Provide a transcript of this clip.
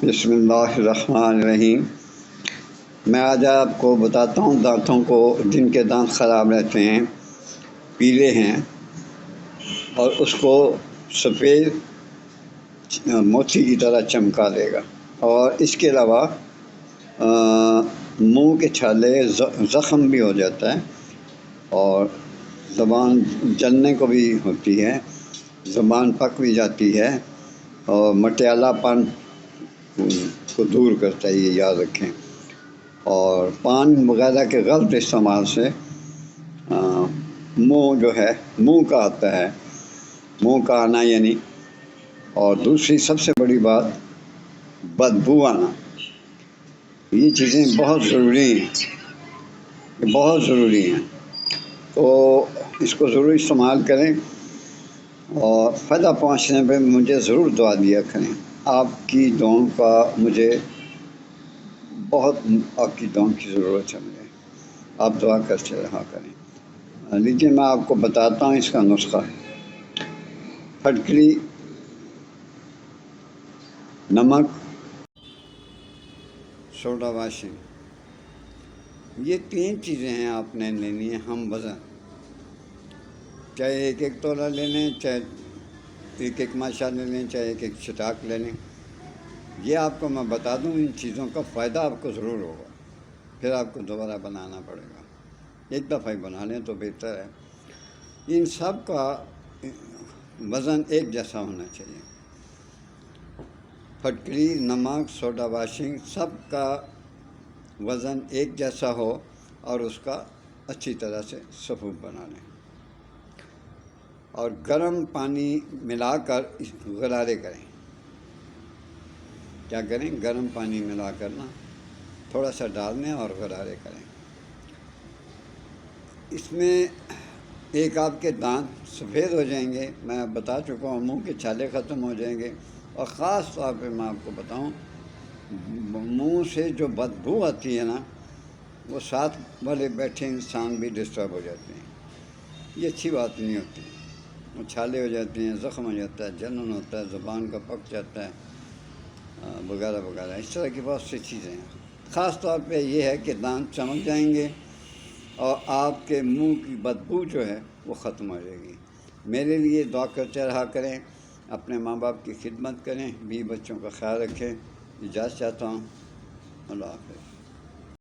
بسم اللہ الرحمن الرحیم۔ میں آج آپ کو بتاتا ہوں دانتوں کو، جن کے دانت خراب رہتے ہیں، پیلے ہیں، اور اس کو سفید موتی کی طرح چمکا دے گا۔ اور اس کے علاوہ منہ کے چھالے زخم بھی ہو جاتا ہے، اور زبان جلنے کو بھی ہوتی ہے، زبان پک بھی جاتی ہے، اور مٹیالہ پن کو دور کرتا ہے، یہ یاد رکھیں۔ اور پان وغیرہ کے غلط استعمال سے منہ جو ہے، منہ کا آتا ہے، منہ کا آنا یعنی۔ اور دوسری سب سے بڑی بات، بدبو آنا۔ یہ چیزیں بہت ضروری ہیں، بہت ضروری ہیں، تو اس کو ضرور استعمال کریں، اور فائدہ پہنچنے پہ مجھے ضرور دعا دیا کریں۔ آپ کی دعاؤں کا مجھے بہت، آپ کی دعاؤں کی ضرورت ہے مجھے، آپ دعا کرتے رہا کریں۔ لیجیے میں آپ کو بتاتا ہوں اس کا نسخہ۔ پھٹکری، نمک، سوڈا واشنگ، یہ تین چیزیں ہیں آپ نے لینی ہیں ہم وزن۔ چاہے ایک ایک تولا لے لیں، چاہے ایک ایک ماشا لے لیں، چاہے ایک ایک چٹاک لے لیں۔ یہ آپ کو میں بتا دوں، ان چیزوں کا فائدہ آپ کو ضرور ہوگا، پھر آپ کو دوبارہ بنانا پڑے گا۔ ایک دفعہ ہی بنا لیں تو بہتر ہے۔ ان سب کا وزن ایک جیسا ہونا چاہیے۔ پھٹکری، نمک، سوڈا واشنگ، سب کا وزن ایک جیسا ہو، اور اس کا اچھی طرح سے صفوف بنا لیں، اور گرم پانی ملا کر غرارے کریں۔ کیا کریں؟ گرم پانی ملا کر تھوڑا سا ڈال دیں اور غرارے کریں۔ اس میں ایک آپ کے دانت سفید ہو جائیں گے، میں بتا چکا ہوں، منہ کے چھالے ختم ہو جائیں گے، اور خاص طور پہ میں آپ کو بتاؤں، منہ سے جو بدبو آتی ہے وہ ساتھ والے بیٹھے انسان بھی ڈسٹرب ہو جاتے ہیں۔ یہ اچھی بات نہیں ہوتی، وہ چھالے ہو جاتے ہیں، زخم ہو جاتا ہے، جلن ہوتا ہے، زبان کا پک جاتا ہے، وغیرہ وغیرہ، اس طرح کی بہت سی چیزیں ہیں۔ خاص طور پہ یہ ہے کہ دانت چمک جائیں گے، اور آپ کے منہ کی بدبو جو ہے وہ ختم ہو جائے گی۔ میرے لیے دعا کرتے رہا کریں، اپنے ماں باپ کی خدمت کریں، بیوی بچوں کا خیال رکھیں۔ اجازت چاہتا ہوں، اللہ حافظ۔